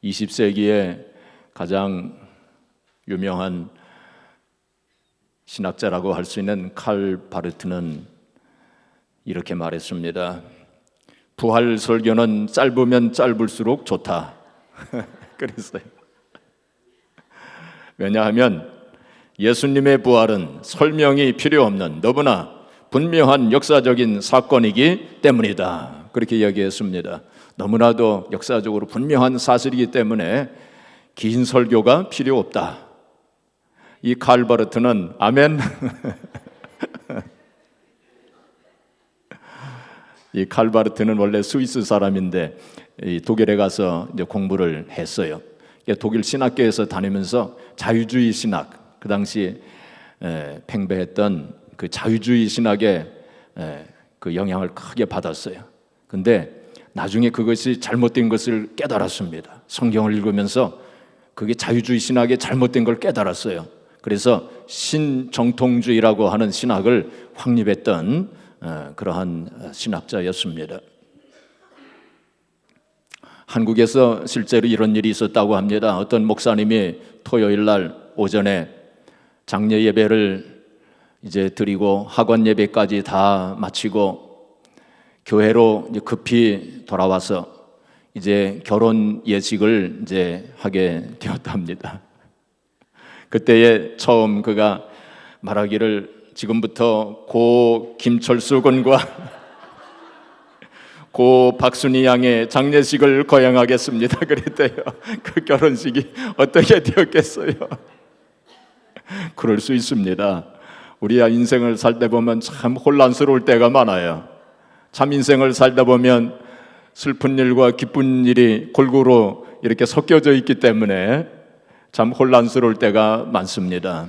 20세기에 가장 유명한 신학자라고 할 수 있는 칼 바르트는 이렇게 말했습니다. 부활 설교는 짧으면 짧을수록 좋다. 그랬어요. 왜냐하면 예수님의 부활은 설명이 필요 없는 너무나 분명한 역사적인 사건이기 때문이다. 그렇게 이야기했습니다. 너무나도 역사적으로 분명한 사실이기 때문에 긴 설교가 필요 없다. 이 칼 바르트는 아멘. 이 칼 바르트는 원래 스위스 사람인데 독일에 가서 이제 공부를 했어요. 독일 신학교에서 다니면서 자유주의 신학, 그 당시 팽배했던 그 자유주의 신학의 그 영향을 크게 받았어요. 근데 나중에 그것이 잘못된 것을 깨달았습니다. 성경을 읽으면서 그게 자유주의 신학의 잘못된 걸 깨달았어요. 그래서 신정통주의라고 하는 신학을 확립했던 그러한 신학자였습니다. 한국에서 실제로 이런 일이 있었다고 합니다. 어떤 목사님이 토요일 날 오전에 장례 예배를 이제 드리고 학원 예배까지 다 마치고 교회로 이제 급히 돌아와서 이제 결혼 예식을 이제 하게 되었답니다. 그때에 처음 그가 말하기를 지금부터 고 김철수 군과 고 박순희 양의 장례식을 거행하겠습니다. 그랬대요. 그 결혼식이 어떻게 되었겠어요? 그럴 수 있습니다. 우리야 인생을 살다 보면 참 혼란스러울 때가 많아요. 참 인생을 살다 보면 슬픈 일과 기쁜 일이 골고루 이렇게 섞여져 있기 때문에 참 혼란스러울 때가 많습니다.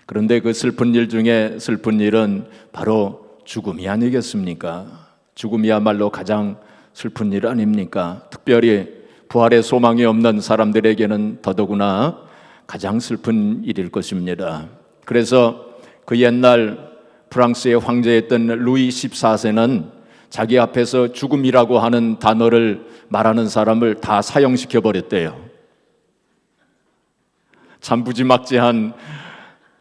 그런데 그 슬픈 일 중에 슬픈 일은 바로 죽음이 아니겠습니까? 죽음이야말로 가장 슬픈 일 아닙니까? 특별히 부활의 소망이 없는 사람들에게는 더더구나 가장 슬픈 일일 것입니다. 그래서 그 옛날 프랑스의 황제였던 루이 14세는 자기 앞에서 죽음이라고 하는 단어를 말하는 사람을 다 사형시켜 버렸대요. 참 무지막지한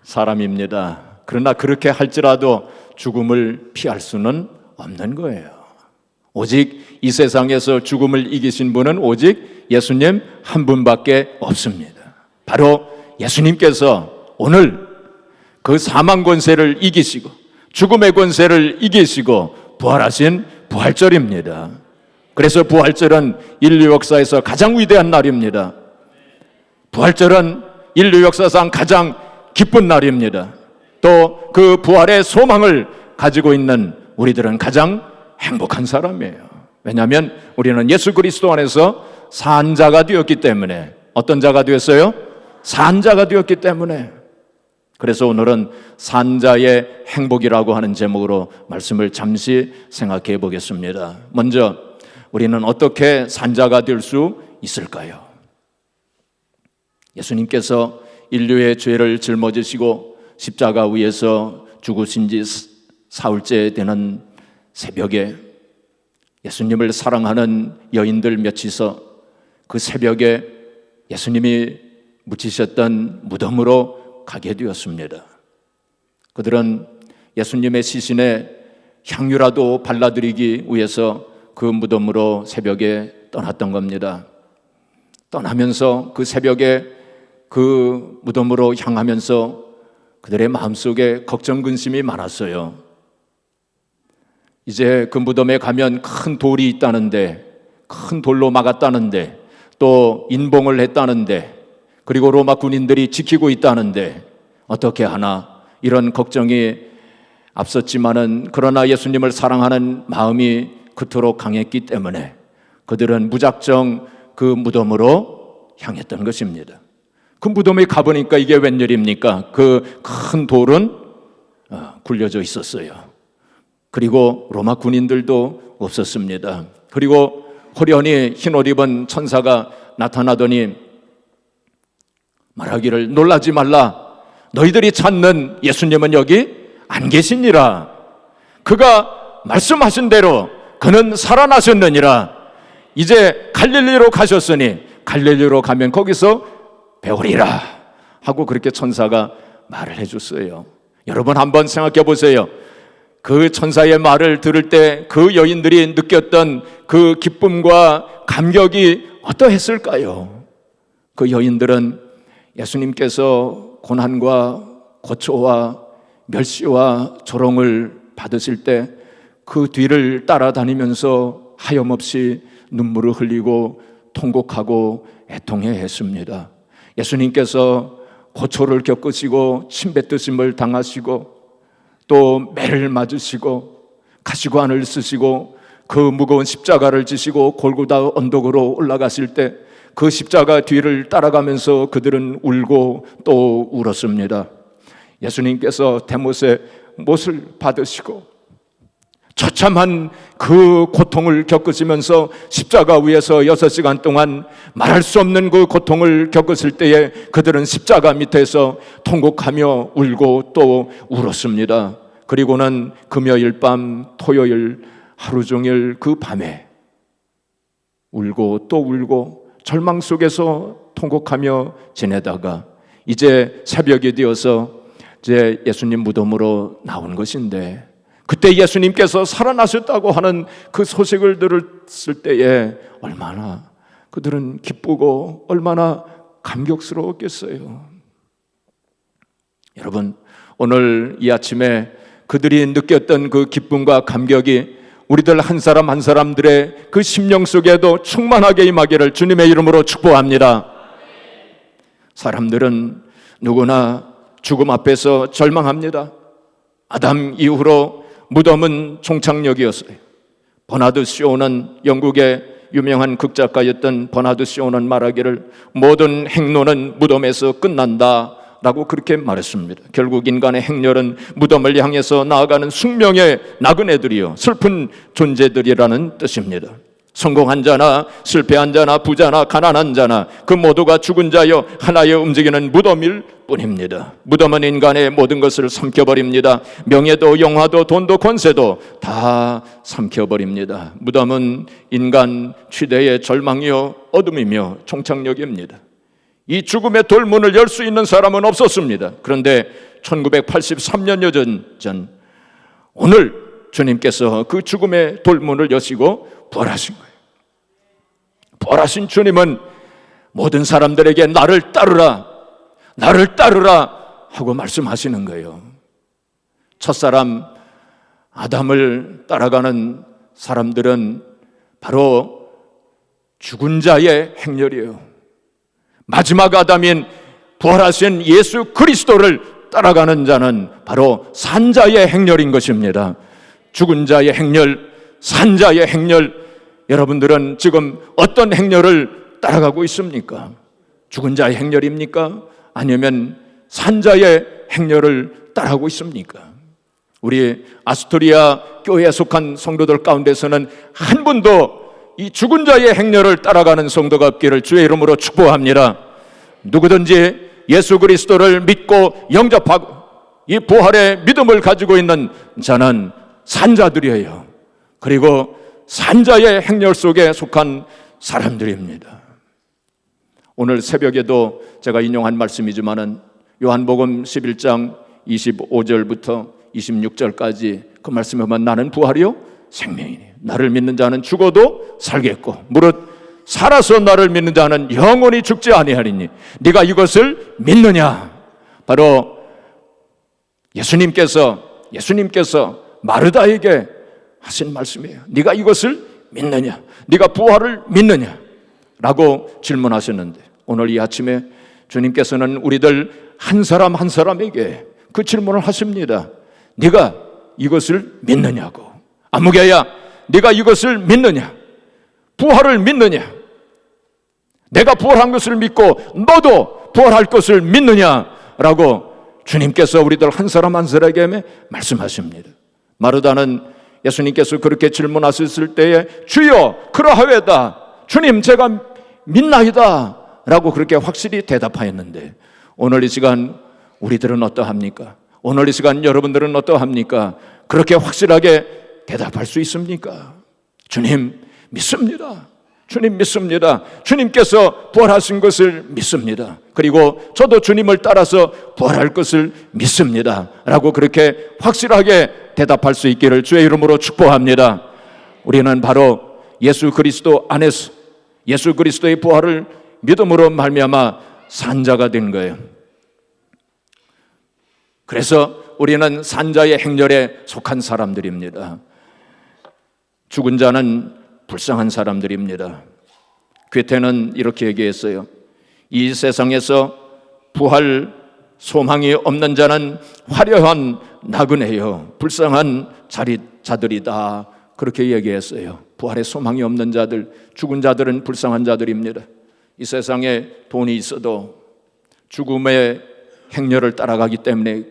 사람입니다. 그러나 그렇게 할지라도 죽음을 피할 수는 없는 거예요. 오직 이 세상에서 죽음을 이기신 분은 오직 예수님 한 분밖에 없습니다. 바로 예수님께서 오늘 그 사망 권세를 이기시고 죽음의 권세를 이기시고 부활하신 부활절입니다. 그래서 부활절은 인류 역사에서 가장 위대한 날입니다. 부활절은 인류 역사상 가장 기쁜 날입니다. 또 그 부활의 소망을 가지고 있는 우리들은 가장 행복한 사람이에요. 왜냐하면 우리는 예수 그리스도 안에서 산 자가 되었기 때문에. 어떤 자가 되었어요? 산 자가 되었기 때문에. 그래서 오늘은 산자의 행복이라고 하는 제목으로 말씀을 잠시 생각해 보겠습니다. 먼저 우리는 어떻게 산자가 될 수 있을까요? 예수님께서 인류의 죄를 짊어지시고 십자가 위에서 죽으신 지 사흘째 되는 새벽에 예수님을 사랑하는 여인들 몇이서 그 새벽에 예수님이 묻히셨던 무덤으로 가게 되었습니다. 그들은 예수님의 시신에 향유라도 발라드리기 위해서 그 무덤으로 새벽에 떠났던 겁니다. 떠나면서 그 새벽에 그 무덤으로 향하면서 그들의 마음속에 걱정 근심이 많았어요. 이제 그 무덤에 가면 큰 돌이 있다는데, 큰 돌로 막았다는데, 또 인봉을 했다는데, 그리고 로마 군인들이 지키고 있다는데 어떻게 하나, 이런 걱정이 앞섰지만은 그러나 예수님을 사랑하는 마음이 그토록 강했기 때문에 그들은 무작정 그 무덤으로 향했던 것입니다. 그 무덤에 가보니까 이게 웬일입니까? 그 큰 돌은 굴려져 있었어요. 그리고 로마 군인들도 없었습니다. 그리고 호련히 흰옷 입은 천사가 나타나더니 말하기를 놀라지 말라. 너희들이 찾는 예수님은 여기 안 계시니라. 그가 말씀하신 대로 그는 살아나셨느니라. 이제 갈릴리로 가셨으니 갈릴리로 가면 거기서 배우리라 하고 그렇게 천사가 말을 해줬어요. 여러분 한번 생각해 보세요. 그 천사의 말을 들을 때 그 여인들이 느꼈던 그 기쁨과 감격이 어떠했을까요? 그 여인들은 예수님께서 고난과 고초와 멸시와 조롱을 받으실 때 그 뒤를 따라다니면서 하염없이 눈물을 흘리고 통곡하고 애통해 했습니다. 예수님께서 고초를 겪으시고 침뱉으심을 당하시고 또 매를 맞으시고 가시관을 쓰시고 그 무거운 십자가를 지시고 골고다 언덕으로 올라가실 때 그 십자가 뒤를 따라가면서 그들은 울고 또 울었습니다. 예수님께서 대못의 못을 받으시고 처참한 그 고통을 겪으시면서 십자가 위에서 6시간 동안 말할 수 없는 그 고통을 겪으실 때에 그들은 십자가 밑에서 통곡하며 울고 또 울었습니다. 그리고는 금요일 밤, 토요일 하루 종일 그 밤에 울고 또 울고 절망 속에서 통곡하며 지내다가 이제 새벽이 되어서 이제 예수님 무덤으로 나온 것인데 그때 예수님께서 살아나셨다고 하는 그 소식을 들었을 때에 얼마나 그들은 기쁘고 얼마나 감격스러웠겠어요. 여러분, 오늘 이 아침에 그들이 느꼈던 그 기쁨과 감격이 우리들 한 사람 한 사람들의 그 심령 속에도 충만하게 임하기를 주님의 이름으로 축복합니다. 사람들은 누구나 죽음 앞에서 절망합니다. 아담 이후로 무덤은 종착역이었어요. 버나드 쇼는 영국의 유명한 극작가였던 버나드 쇼는 말하기를 모든 행로는 무덤에서 끝난다 라고 그렇게 말했습니다. 결국 인간의 행렬은 무덤을 향해서 나아가는 숙명의 나그네들이요 슬픈 존재들이라는 뜻입니다. 성공한 자나 실패한 자나 부자나 가난한 자나 그 모두가 죽은 자여 하나의 움직이는 무덤일 뿐입니다. 무덤은 인간의 모든 것을 삼켜버립니다. 명예도 영화도 돈도 권세도 다 삼켜버립니다. 무덤은 인간 최대의 절망이요 어둠이며 종착역입니다. 이 죽음의 돌문을 열 수 있는 사람은 없었습니다. 그런데 1983년여 전 오늘 주님께서 그 죽음의 돌문을 여시고 부활하신 거예요. 부활하신 주님은 모든 사람들에게 나를 따르라 하고 말씀하시는 거예요. 첫사람 아담을 따라가는 사람들은 바로 죽은 자의 행렬이에요. 마지막 아담인 부활하신 예수 그리스도를 따라가는 자는 바로 산자의 행렬인 것입니다. 죽은 자의 행렬, 산자의 행렬, 여러분들은 지금 어떤 행렬을 따라가고 있습니까? 죽은 자의 행렬입니까? 아니면 산자의 행렬을 따라가고 있습니까? 우리 아스토리아 교회에 속한 성도들 가운데서는 한 분도 이 죽은 자의 행렬을 따라가는 성도가 없기를 주의 이름으로 축복합니다. 누구든지 예수 그리스도를 믿고 영접하고 이 부활의 믿음을 가지고 있는 자는 산자들이에요. 그리고 산자의 행렬 속에 속한 사람들입니다. 오늘 새벽에도 제가 인용한 말씀이지만은 요한복음 11장 25절부터 26절까지 그 말씀에 보면 나는 부활이요 생명이니 나를 믿는 자는 죽어도 살겠고 무릇 살아서 나를 믿는 자는 영원히 죽지 아니하리니 네가 이것을 믿느냐? 바로 예수님께서 마르다에게 하신 말씀이에요. 네가 이것을 믿느냐? 네가 부활을 믿느냐? 라고 질문하셨는데 오늘 이 아침에 주님께서는 우리들 한 사람 한 사람에게 그 질문을 하십니다. 네가 이것을 믿느냐고. 아무개야 네가 이것을 믿느냐? 부활을 믿느냐? 내가 부활한 것을 믿고 너도 부활할 것을 믿느냐라고 주님께서 우리들 한 사람 한 사람에게 말씀하십니다. 마르다는 예수님께서 그렇게 질문하셨을 때에 주여 그러하외다 주님 제가 믿나이다 라고 그렇게 확실히 대답하였는데 오늘 이 시간 우리들은 어떠합니까? 오늘 이 시간 여러분들은 어떠합니까? 그렇게 확실하게 대답할 수 있습니까? 주님 믿습니다. 주님 믿습니다. 주님께서 부활하신 것을 믿습니다. 그리고 저도 주님을 따라서 부활할 것을 믿습니다. 라고 그렇게 확실하게 대답할 수 있기를 주의 이름으로 축복합니다. 우리는 바로 예수 그리스도 안에서 예수 그리스도의 부활을 믿음으로 말미암아 산자가 된 거예요. 그래서 우리는 산자의 행렬에 속한 사람들입니다. 죽은 자는 불쌍한 사람들입니다. 괴테는 이렇게 얘기했어요. 이 세상에서 부활 소망이 없는 자는 화려한 나그네요, 불쌍한 자들이다. 그렇게 얘기했어요. 부활의 소망이 없는 자들, 죽은 자들은 불쌍한 자들입니다. 이 세상에 돈이 있어도 죽음의 행렬을 따라가기 때문에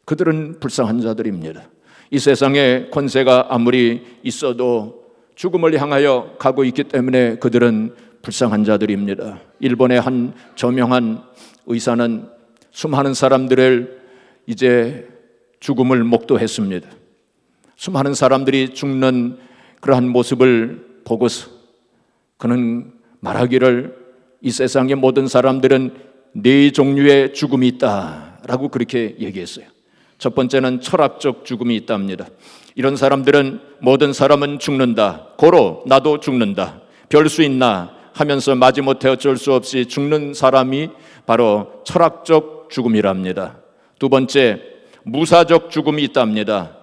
그들은 불쌍한 자들입니다. 이 세상에 권세가 아무리 있어도 죽음을 향하여 가고 있기 때문에 그들은 불쌍한 자들입니다. 일본의 한 저명한 의사는 수많은 사람들을 이제 죽음을 목도했습니다. 수많은 사람들이 죽는 그러한 모습을 보고서 그는 말하기를 이 세상의 모든 사람들은 네 종류의 죽음이 있다라고 그렇게 얘기했어요. 첫 번째는 철학적 죽음이 있답니다. 이런 사람들은 모든 사람은 죽는다, 고로 나도 죽는다, 별 수 있나 하면서 마지못해 어쩔 수 없이 죽는 사람이 바로 철학적 죽음이랍니다. 두 번째, 무사적 죽음이 있답니다.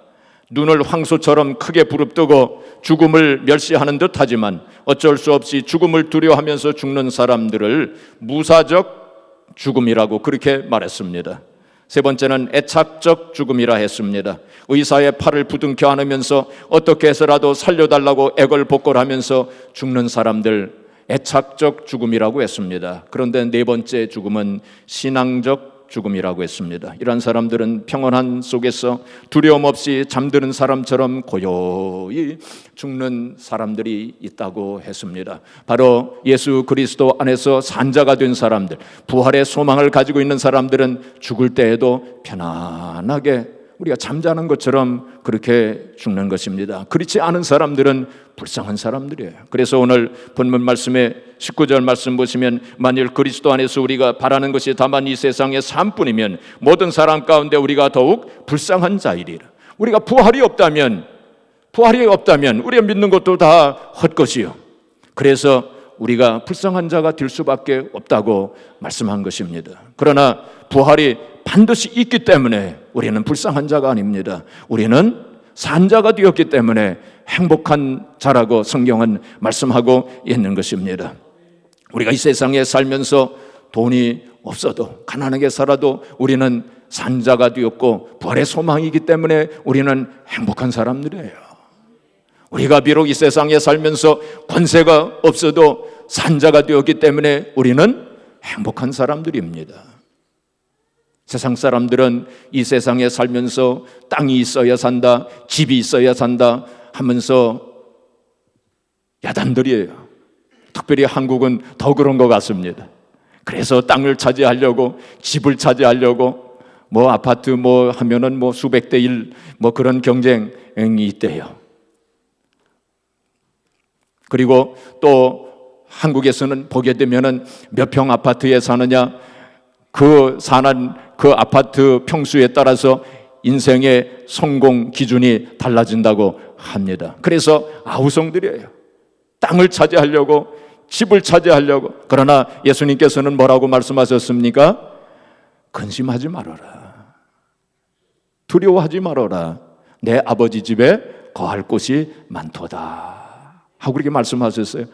눈을 황소처럼 크게 부릅뜨고 죽음을 멸시하는 듯 하지만 어쩔 수 없이 죽음을 두려워하면서 죽는 사람들을 무사적 죽음이라고 그렇게 말했습니다. 세 번째는 애착적 죽음이라 했습니다. 의사의 팔을 부둥켜 안으면서 어떻게 해서라도 살려달라고 애걸복걸하면서 죽는 사람들, 애착적 죽음이라고 했습니다. 그런데 네 번째 죽음은 신앙적 죽음이라고 했습니다. 이런 사람들은 평온한 속에서 두려움 없이 잠드는 사람처럼 고요히 죽는 사람들이 있다고 했습니다. 바로 예수 그리스도 안에서 산자가 된 사람들, 부활의 소망을 가지고 있는 사람들은 죽을 때에도 편안하게 우리가 잠자는 것처럼 그렇게 죽는 것입니다. 그렇지 않은 사람들은 불쌍한 사람들이에요. 그래서 오늘 본문 말씀에 19절 말씀 보시면 만일 그리스도 안에서 우리가 바라는 것이 다만 이 세상의 삶뿐이면 모든 사람 가운데 우리가 더욱 불쌍한 자이리라. 우리가 부활이 없다면 우리가 믿는 것도 다 헛것이요. 그래서 우리가 불쌍한 자가 될 수밖에 없다고 말씀한 것입니다. 그러나 부활이 반드시 있기 때문에 우리는 불쌍한 자가 아닙니다. 우리는 산자가 되었기 때문에 행복한 자라고 성경은 말씀하고 있는 것입니다. 우리가 이 세상에 살면서 돈이 없어도 가난하게 살아도 우리는 산자가 되었고 부활의 소망이기 때문에 우리는 행복한 사람들이에요. 우리가 비록 이 세상에 살면서 권세가 없어도 산자가 되었기 때문에 우리는 행복한 사람들입니다. 세상 사람들은 이 세상에 살면서 땅이 있어야 산다, 집이 있어야 산다 하면서 야단들이에요. 특별히 한국은 더 그런 것 같습니다. 그래서 땅을 차지하려고, 집을 차지하려고 뭐 아파트 뭐 하면은 뭐 수백 대 1 뭐 그런 경쟁이 있대요. 그리고 또 한국에서는 보게 되면은 몇 평 아파트에 사느냐, 사는 그 아파트 평수에 따라서 인생의 성공 기준이 달라진다고 합니다. 그래서 아우성들이에요. 땅을 차지하려고, 집을 차지하려고. 그러나 예수님께서는 뭐라고 말씀하셨습니까? 근심하지 말아라, 두려워하지 말아라, 내 아버지 집에 거할 곳이 많도다 하고 그렇게 말씀하셨어요.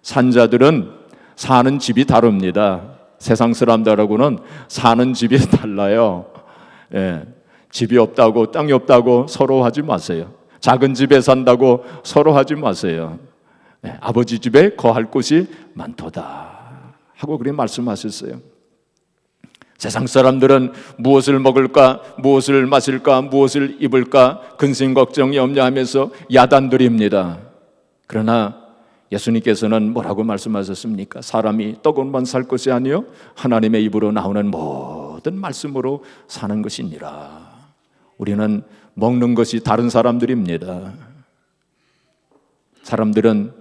산자들은 사는 집이 다릅니다. 세상 사람들하고는 사는 집이 달라요. 집이 없다고, 땅이 없다고 서로 하지 마세요. 작은 집에 산다고 서로 하지 마세요. 아버지 집에 거할 곳이 많도다 하고 그렇게 말씀하셨어요. 세상 사람들은 무엇을 먹을까, 무엇을 마실까, 무엇을 입을까 근심 걱정이 염려하면서 야단들입니다. 그러나 예수님께서는 뭐라고 말씀하셨습니까? 사람이 떡으로만 살 것이 아니요 하나님의 입으로 나오는 모든 말씀으로 사는 것이니라. 우리는 먹는 것이 다른 사람들입니다. 사람들은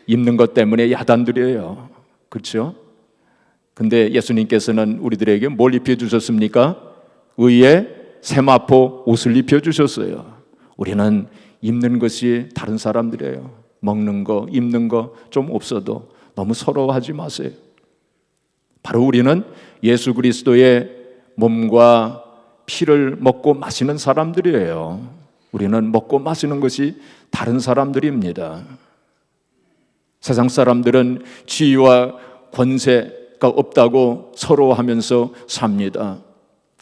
입는 것 때문에 야단들이에요. 그렇죠? 근데 예수님께서는 우리들에게 뭘 입혀주셨습니까? 의의 세마포 옷을 입혀주셨어요. 우리는 입는 것이 다른 사람들이에요. 먹는 거, 입는 거 좀 없어도 너무 서러워하지 마세요. 바로 우리는 예수 그리스도의 몸과 피를 먹고 마시는 사람들이에요. 우리는 먹고 마시는 것이 다른 사람들입니다. 세상 사람들은 지위와 권세가 없다고 서러워하면서 삽니다.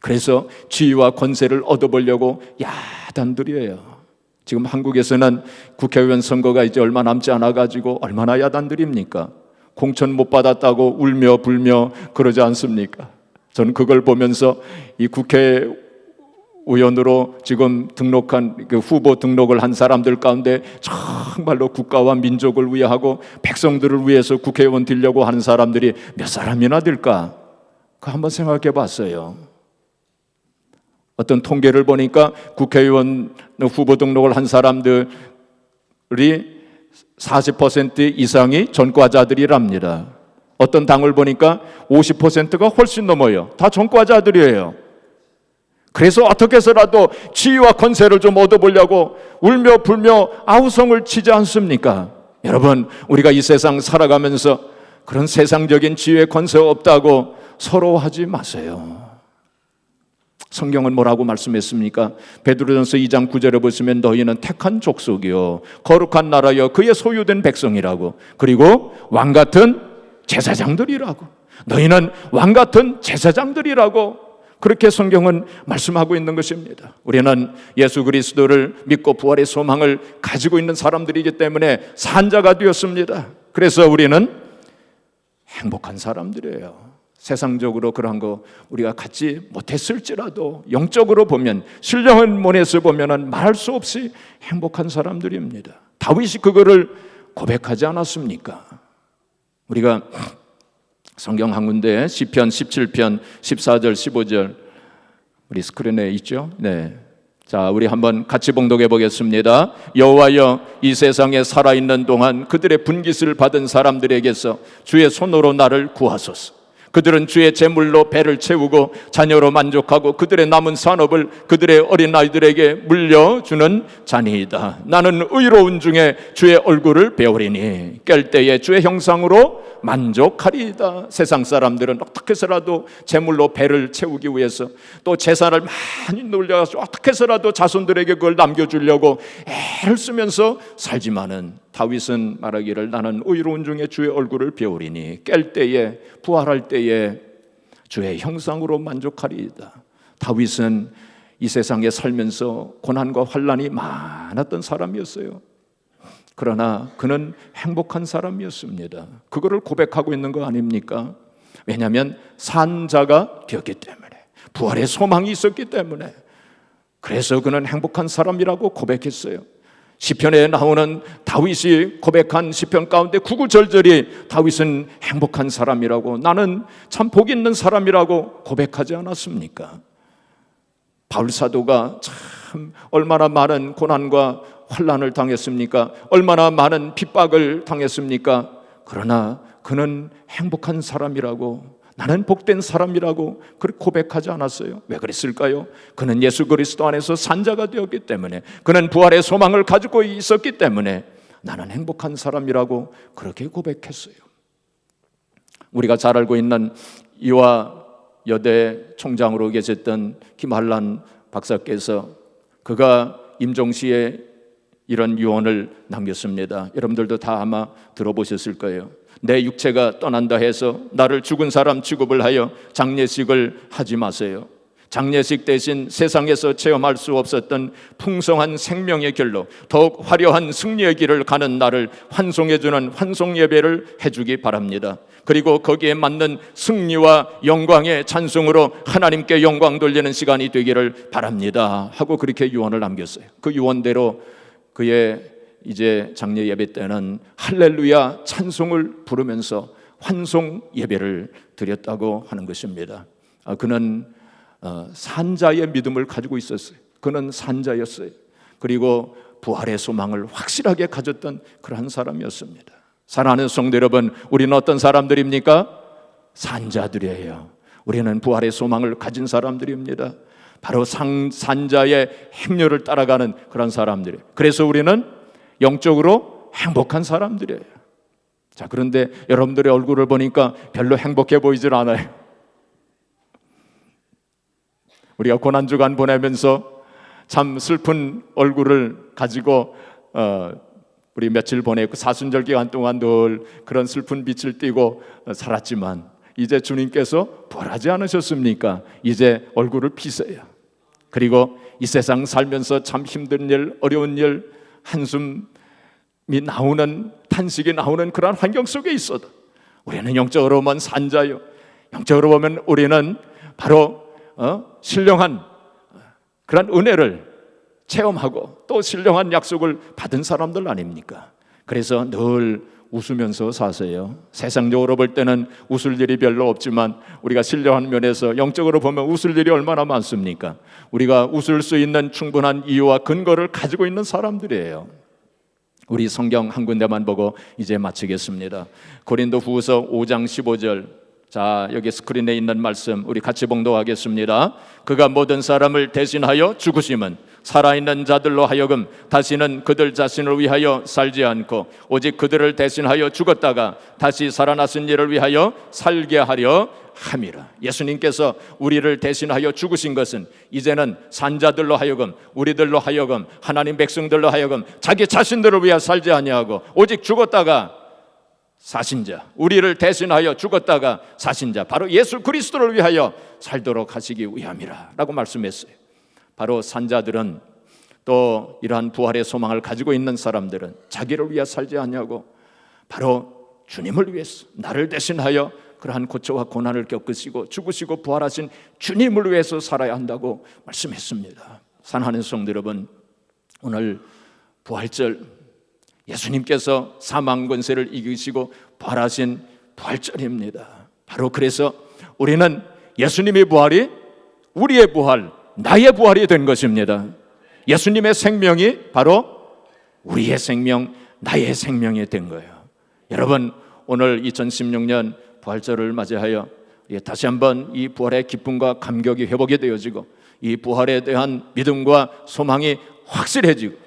그래서 지위와 권세를 얻어보려고 야단들이에요. 지금 한국에서는 국회의원 선거가 이제 얼마 남지 않아가지고 얼마나 야단들입니까? 공천 못 받았다고 울며 불며 그러지 않습니까? 저는 그걸 보면서 이 국회의원으로 지금 등록한 후보 등록을 한 사람들 가운데 정말로 국가와 민족을 위하고 백성들을 위해서 국회의원 되려고 하는 사람들이 몇 사람이나 될까? 그거 한번 생각해 봤어요. 어떤 통계를 보니까 국회의원 후보 등록을 한 사람들이 40% 이상이 전과자들이랍니다. 어떤 당을 보니까 50%가 훨씬 넘어요. 다 전과자들이에요. 그래서 어떻게 해서라도 지위와 권세를 좀 얻어보려고 울며 불며 아우성을 치지 않습니까? 여러분, 우리가 이 세상 살아가면서 그런 세상적인 지위의 권세가 없다고 서러워하지 마세요. 성경은 뭐라고 말씀했습니까? 베드로전서 2장 9절에 보시면 너희는 택한 족속이요 거룩한 나라여 그의 소유된 백성이라고, 그리고 왕같은 제사장들이라고, 너희는 왕같은 제사장들이라고 그렇게 성경은 말씀하고 있는 것입니다. 우리는 예수 그리스도를 믿고 부활의 소망을 가지고 있는 사람들이기 때문에 산자가 되었습니다. 그래서 우리는 행복한 사람들이에요. 세상적으로 그런 거 우리가 갖지 못했을지라도 영적으로 보면, 신령한 면에서 보면 말할 수 없이 행복한 사람들입니다. 다윗이 그거를 고백하지 않았습니까? 우리가 성경 한 군데 시편 17편 14절 15절 우리 스크린에 있죠? 네. 자, 우리 한번 같이 봉독해 보겠습니다. 여호와여, 이 세상에 살아있는 동안 그들의 분깃을 받은 사람들에게서 주의 손으로 나를 구하소서. 그들은 주의 제물로 배를 채우고 자녀로 만족하고 그들의 남은 산업을 그들의 어린아이들에게 물려주는 자니이다. 나는 의로운 중에 주의 얼굴을 배우리니 깰 때에 주의 형상으로 만족하리이다. 세상 사람들은 어떻게 해서라도 제물로 배를 채우기 위해서 또 재산을 많이 놀려서 어떻게 해서라도 자손들에게 그걸 남겨주려고 애를 쓰면서 살지만은 다윗은 말하기를 나는 의로운 중에 주의 얼굴을 배우리니 깰 때에, 부활할 때에 주의 형상으로 만족하리이다. 다윗은 이 세상에 살면서 고난과 환난이 많았던 사람이었어요. 그러나 그는 행복한 사람이었습니다. 그거를 고백하고 있는 거 아닙니까? 왜냐하면 산자가 되었기 때문에, 부활의 소망이 있었기 때문에, 그래서 그는 행복한 사람이라고 고백했어요. 시편에 나오는 다윗이 고백한 시편 가운데 구구절절이 다윗은 행복한 사람이라고, 나는 참 복 있는 사람이라고 고백하지 않았습니까? 바울 사도가 참 얼마나 많은 고난과 환난을 당했습니까? 얼마나 많은 핍박을 당했습니까? 그러나 그는 행복한 사람이라고, 나는 복된 사람이라고 그렇게 고백하지 않았어요. 왜 그랬을까요? 그는 예수 그리스도 안에서 산자가 되었기 때문에, 그는 부활의 소망을 가지고 있었기 때문에 나는 행복한 사람이라고 그렇게 고백했어요. 우리가 잘 알고 있는 이화 여대 총장으로 계셨던 김한란 박사께서, 그가 임종시에 이런 유언을 남겼습니다. 여러분들도 다 아마 들어보셨을 거예요. 내 육체가 떠난다 해서 나를 죽은 사람 취급을 하여 장례식을 하지 마세요. 장례식 대신 세상에서 체험할 수 없었던 풍성한 생명의 길로 더욱 화려한 승리의 길을 가는 나를 환송해주는 환송 예배를 해주기 바랍니다. 그리고 거기에 맞는 승리와 영광의 찬송으로 하나님께 영광 돌리는 시간이 되기를 바랍니다 하고 그렇게 유언을 남겼어요. 그 유언대로 그의 이제 장례 예배 때는 할렐루야 찬송을 부르면서 환송 예배를 드렸다고 하는 것입니다. 그는 산자의 믿음을 가지고 있었어요. 그는 산자였어요. 그리고 부활의 소망을 확실하게 가졌던 그러한 사람이었습니다. 사랑하는 성도 여러분, 우리는 어떤 사람들입니까? 산자들이에요. 우리는 부활의 소망을 가진 사람들입니다. 바로 산자의 행렬을 따라가는 그런 사람들이에요. 그래서 우리는 영적으로 행복한 사람들이에요. 자, 그런데 여러분들의 얼굴을 보니까 별로 행복해 보이질 않아요. 우리가 고난주간 보내면서 참 슬픈 얼굴을 가지고 우리 며칠 보내고 사순절 기간 동안 늘 그런 슬픈 빛을 띠고 살았지만 이제 주님께서 부활하지 않으셨습니까? 이제 얼굴을 피세요. 그리고 이 세상 살면서 참 힘든 일, 어려운 일, 한숨이 나오는, 탄식이 나오는 그런 환경 속에 있어도 우리는 영적으로 보면 산자요, 영적으로 보면 우리는 바로 신령한 그런 은혜를 체험하고 또 신령한 약속을 받은 사람들 아닙니까? 그래서 늘 웃으면서 사세요. 세상적으로 볼 때는 웃을 일이 별로 없지만 우리가 신령한 면에서 영적으로 보면 웃을 일이 얼마나 많습니까? 우리가 웃을 수 있는 충분한 이유와 근거를 가지고 있는 사람들이에요. 우리 성경 한 군데만 보고 이제 마치겠습니다. 고린도후서 5장 15절. 자, 여기 스크린에 있는 말씀 우리 같이 봉독하겠습니다. 그가 모든 사람을 대신하여 죽으심은 살아있는 자들로 하여금 다시는 그들 자신을 위하여 살지 않고 오직 그들을 대신하여 죽었다가 다시 살아나신 이를 위하여 살게 하려 함이라. 예수님께서 우리를 대신하여 죽으신 것은 이제는 산자들로 하여금, 우리들로 하여금, 하나님 백성들로 하여금 자기 자신들을 위하여 살지 아니하고 오직 죽었다가 사신 자, 우리를 대신하여 죽었다가 사신 자, 바로 예수 그리스도를 위하여 살도록 하시기 위함이라 라고 말씀했어요. 바로 산자들은 또 이러한 부활의 소망을 가지고 있는 사람들은 자기를 위하여 살지 않냐고 바로 주님을 위해서, 나를 대신하여 그러한 고초와 고난을 겪으시고 죽으시고 부활하신 주님을 위해서 살아야 한다고 말씀했습니다. 사랑하는 성도 여러분, 오늘 부활절, 예수님께서 사망 권세를 이기시고 부활하신 부활절입니다. 바로 그래서 우리는 예수님의 부활이 우리의 부활, 나의 부활이 된 것입니다. 예수님의 생명이 바로 우리의 생명, 나의 생명이 된 거예요. 여러분, 오늘 2016년 부활절을 맞이하여 다시 한번 이 부활의 기쁨과 감격이 회복이 되어지고 이 부활에 대한 믿음과 소망이 확실해지고,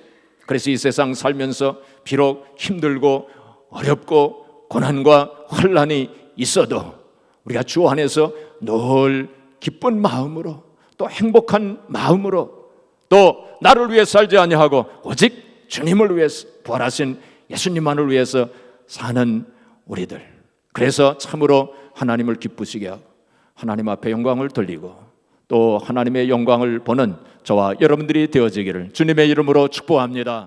그래서 이 세상 살면서 비록 힘들고 어렵고 고난과 환난이 있어도 우리가 주 안에서 늘 기쁜 마음으로 또 행복한 마음으로 또 나를 위해 살지 아니하고 오직 주님을 위해서, 부활하신 예수님만을 위해서 사는 우리들, 그래서 참으로 하나님을 기쁘시게 하고 하나님 앞에 영광을 돌리고 또 하나님의 영광을 보는 저와 여러분들이 되어지기를 주님의 이름으로 축복합니다.